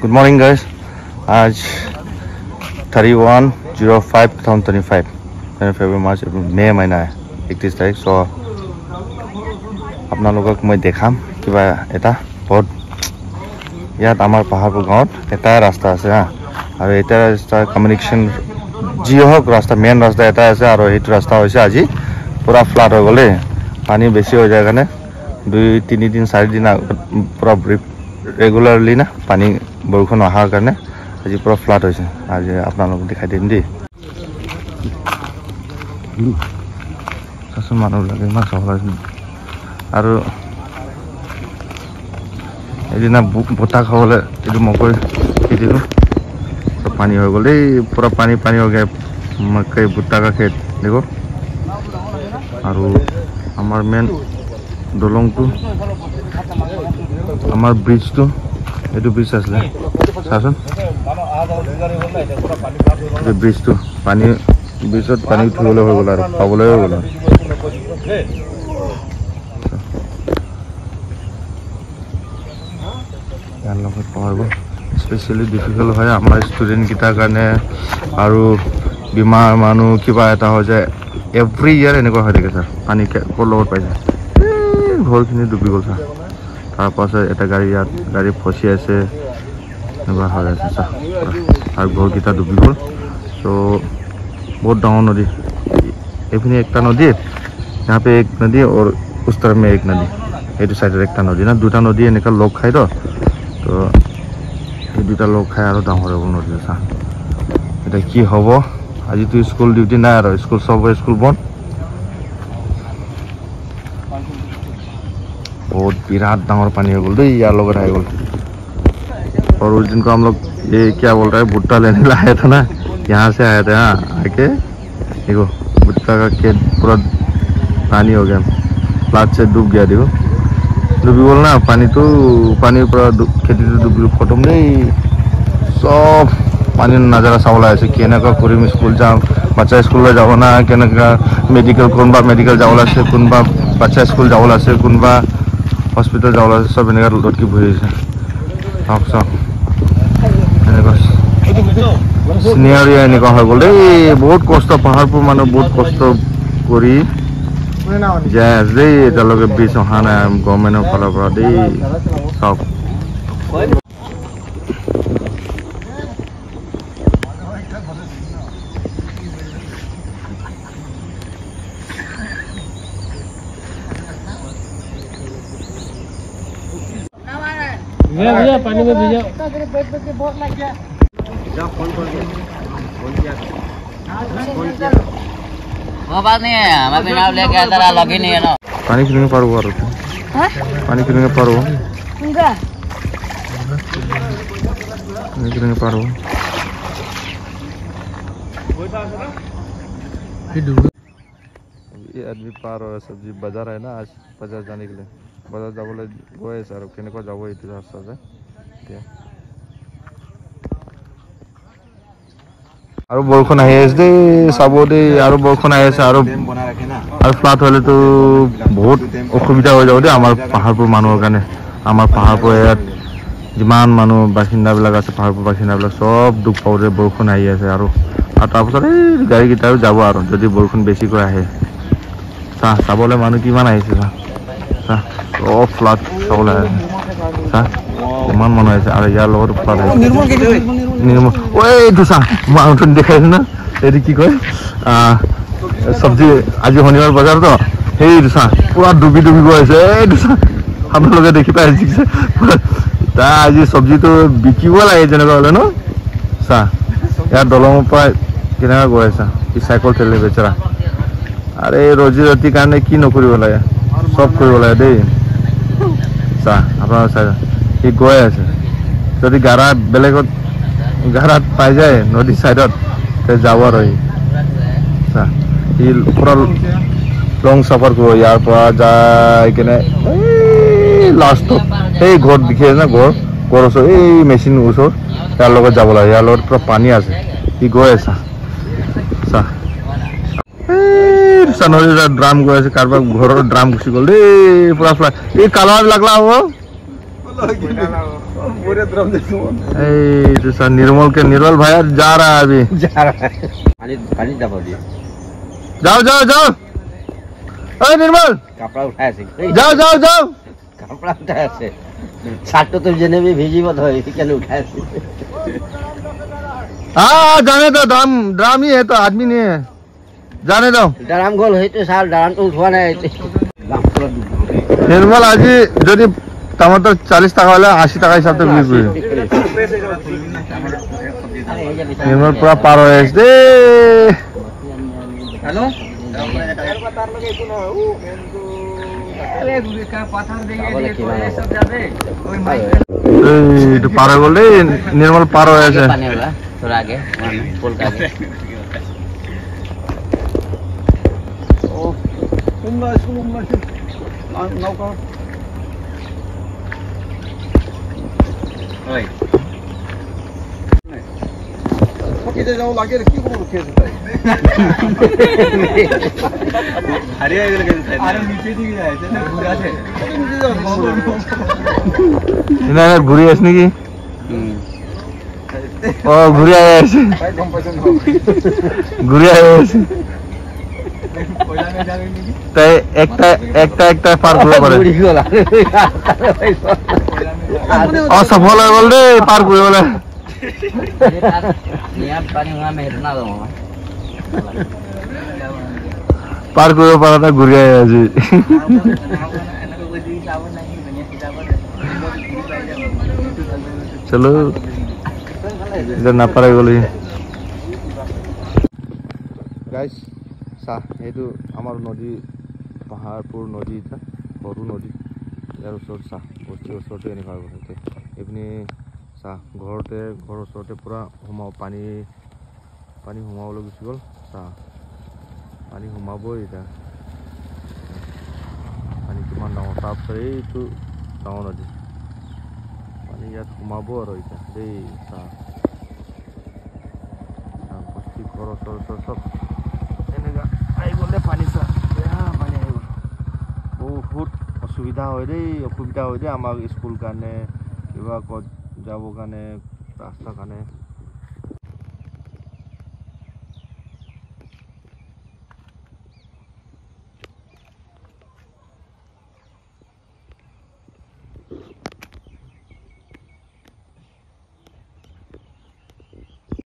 Good morning guys. आज 31/05/2025 February March May महीना है 31 तारीख सो আপোনালোকক মই দেখাম কিবা এটা বহুত ইয়াত আমাৰ পাহাৰপুৰ গাঁৱত এটা ৰাস্তা আছে হা আৰু এটা ৰাস্তা কমিউনিকেশ্যন যি হওক ৰাস্তা মেইন ৰাস্তা এটা আছে আৰু এইটো ৰাস্তা হৈছে আজি পুৰা ফ্লাড হৈ গ'লে পানী বেছি হৈ যায় কাৰণে 2-3 দিন 4 দিন পুৰা ৰেগুলাৰলি না পানী বৰষুণ অহাৰ কাৰণে আজি পুৰা ফ্লাড হৈছে আজি আপোনালোকক দেখাই দিম দেই সাসন মানুহ লাগে ইমান সহজ আৰু এদিনা বতা খাবলৈ এইটো মকৈ খেতিটো পানী হৈ গ'ল এই পুৰা পানী হৈ গ'ল মকৈ ভুট্টা কা খেত দেখো আৰু আমাৰ মেইন দলংটো আমাৰ ব্ৰিজটো এইটো ব্ৰিজ আছিলে চাচোন এই ব্ৰিজটো পানী ব্ৰিজত পানী উঠিবলৈ হৈ গ'ল আৰু পাবলৈ হৈ গ'ল ইয়াৰ লগত পাৰ গ'ল স্পেচিয়েলি ডিফিকাল্ট হয় আমাৰ ষ্টুডেণ্টকেইটাৰ কাৰণে আৰু বেমাৰ মানুহ কিবা এটা হৈ যায় এভৰি ইয়াৰ এনেকুৱা হৈ থাকে ছাৰ পানী ক'ৰ লগত পাই যায় ঘৰখিনি ডুবি গ'ল ছাৰ তাৰপাছত এটা গাড়ী ফচি আছে এনেকুৱা হৈ আছে ছাৰ আৰু ঘৰকেইটা ডুবি গ'ল চ' बहुत डाउन नदी एफिने एकटा नदी यहाँ पे एक नदी और उस तरफ में एक नदी ये साइड एक नदी ना दुटा नदी एनेका लग खाई तो ये दुटा लग खाई और डांगर हो नदी सा এটা কি হব আজি তো স্কুল ডিউটি নাই আর স্কুল সব स्कूल बंद बहुत विराट डांगर पानी हो गल यार लोग आ गल और उस दिन को हम लोग ये क्या बोल रहा है भुट्टा लेने लाया था ना यहाँ से आए थे हाँ आके देखो भुट्टा का खेत पूरा पानी हो गया फ्लड से डूब गया देखो डूबी बोल ना पानी पूरा खेती तो डूबी खत्म नहीं सब पानी नजारा चावला है केनेका करिम स्कूल जाम बच्चा स्कूल যাব না केनेका मेडिकल कोनबा मेडिकल যাবলা আছে कोनबा बच्चा स्कूल যাবলা আছে कोनबा हॉस्पिटल যাবলা আছে सब এনেকা লটকি বহি আছে সব এনেকা সিনিয়ৰিয়া এনেকুৱা হৈ গ'ল দেই বহুত কষ্ট পাহাৰপুৰ মানুহ বহুত কষ্ট কৰি যায় আছে এতিয়ালৈকে ব্ৰিজ অহা নাই গভৰ্ণমেণ্টৰ ফালৰ পৰা দেই চাওক भैया पानी में भैया वो बात नहीं है हमें बिना लेके तेरा लग ही नहीं है ना पानी पीने पारो और पानी पीने पारो उनका पानी पीने पारो ये आदमी पार हो रहा है सब्जी बाजार है ना आज बाजार जाने के लिए बाजार जाबले गए सर केनेको जाबो इति रास्ता से আৰু বৰষুণ আহি আছে দেই চাব দেই আৰু বৰষুণ আহি আছে আৰু ফ্লাড হ'লে তো বহুত অসুবিধা হৈ যাব দেই আমাৰ পাহাৰপুৰ মানুহৰ কাৰণে আমাৰ পাহাৰপুৰ ইয়াত যিমান মানুহ বাসিন্দাবিলাক আছে পাহাৰপুৰ বাসিন্দাবিলাক সব দুখ পাব যে বৰষুণ আহি আছে আৰু তাৰপিছত এই গাড়ীকেইটাও যাব আৰু যদি বৰষুণ বেছিকৈ আহে চাবলৈ মানুহ কিমান আহিছে সব ফ্লাড চাবলৈ আহে ইমান মানুহ আহিছে আৰু ইয়াৰ লগত ফ্লাড আহিছে নিৰ্মল এইটো মানুহটো দেখাইছে না এইটো কি কয় চব্জি আজি শনিবাৰ বজাৰ তো সেইটো পুৰা ডুবি গৈ আছে এইটো আপোনালোকে দেখি পাই আহিছে আজি চব্জিটো বিকিব লাগে যেনেকুৱা হ'লে ন ইয়াৰ দলঙৰ পৰা কেনেকুৱা গৈ আছে কি চাইকেল ঠেলে বেচেৰা আৰে ৰজি ৰাতিৰ কাৰণে কি নকৰিব লাগে সব কৰিব লাগে দেই আপোনাৰ চাই সি গৈ আছে যদি গাড়াত বেলেগত গাড়াত পাই যায় নদী সাইডত যাব আৰু সি পুৰা লং সফৰ কৰিব ইয়াৰ পৰা যায় কিনে লাষ্টত সেই ঘৰ দেখি আছে না ঘৰ ওচৰ এই মেচিন ওচৰ ইয়াৰ লগত যাব লাগে ইয়াৰ লগত পুৰা পানী আছে সি গৈ আছে নদীত ড্ৰাম গৈ আছে কাৰোবাৰ ঘৰৰ ড্ৰাম গুচি গ'ল দেই পুৰা ফ্লাড এই কালাৰ লাগলা হ'ব तो सर निर्मल भाई जा रहा है अभी पानी যাব দিয়ে जाओ जाओ जाओ अरे निर्मल কাপড়া উঠাই আছে जाओ जाओ जाओ কাপড়া উঠাই আছে ছাটো তো জেনে भी ভিজিব ধই কেন উঠাই আছে हाँ जाने दो ड्राम ही है तो आदमी नहीं है जाने दो ডারাম গল হইতো সাল ডারাম তো উঠোয়া নাই निर्मल आज যদি टमाटर 40 টাকা হলে 80 টাকা হিসাবে বিক্রি করে निर्मल पूरा पार हो गए हेलो पार हो गए निर्मल पार हो गए पानी होला थोड़ा आगे पुल का आगे ओए পকেটে যাও লাগে কি করব খেয়ে তাই হারিয়ে গেল কেন আরে নিচে দিকে যায় না ঘুরে আছে নিচে যাও না না ঘুরে আস নাকি ও ঘুরে আসে ভাই কম পয়সা ঘুরে আসে পয়সা মে যাবে নাকি তাই একটা পার করে পড়ে ঘুরি গলা অসফল হয়ে গেল রে পার করে বলে নিয়া পানি হুয়া মেহরনা দো পার করে পারাটা ঘুরে আসে চলো इधर ना पारे गली गाइस सा हेतु आमार नदी पहाड़पुर नदी था बरु नदी यार ओसर सा बस्ती ओसरते एने भाग होते एपनी सा घरते घर ओसरते पूरा हुमा पानी हुमाबले गुसि गल सा पानी हुमाबो इटा पानी किमान डाঙৰ তাৰপিছত এইটো ডাঙৰ নদী पानी ইয়াত हुमाबो আৰু ইটা দেই सा बस्ती घर ओसर सब এনেকা আই গলে পানী सा पानी आइ बहुत असुविधा হয় দেই অসুবিধা হয় দেই আমাক স্কুল কাৰণে কিবা কত যাব কাৰণে ৰাস্তা কাৰণে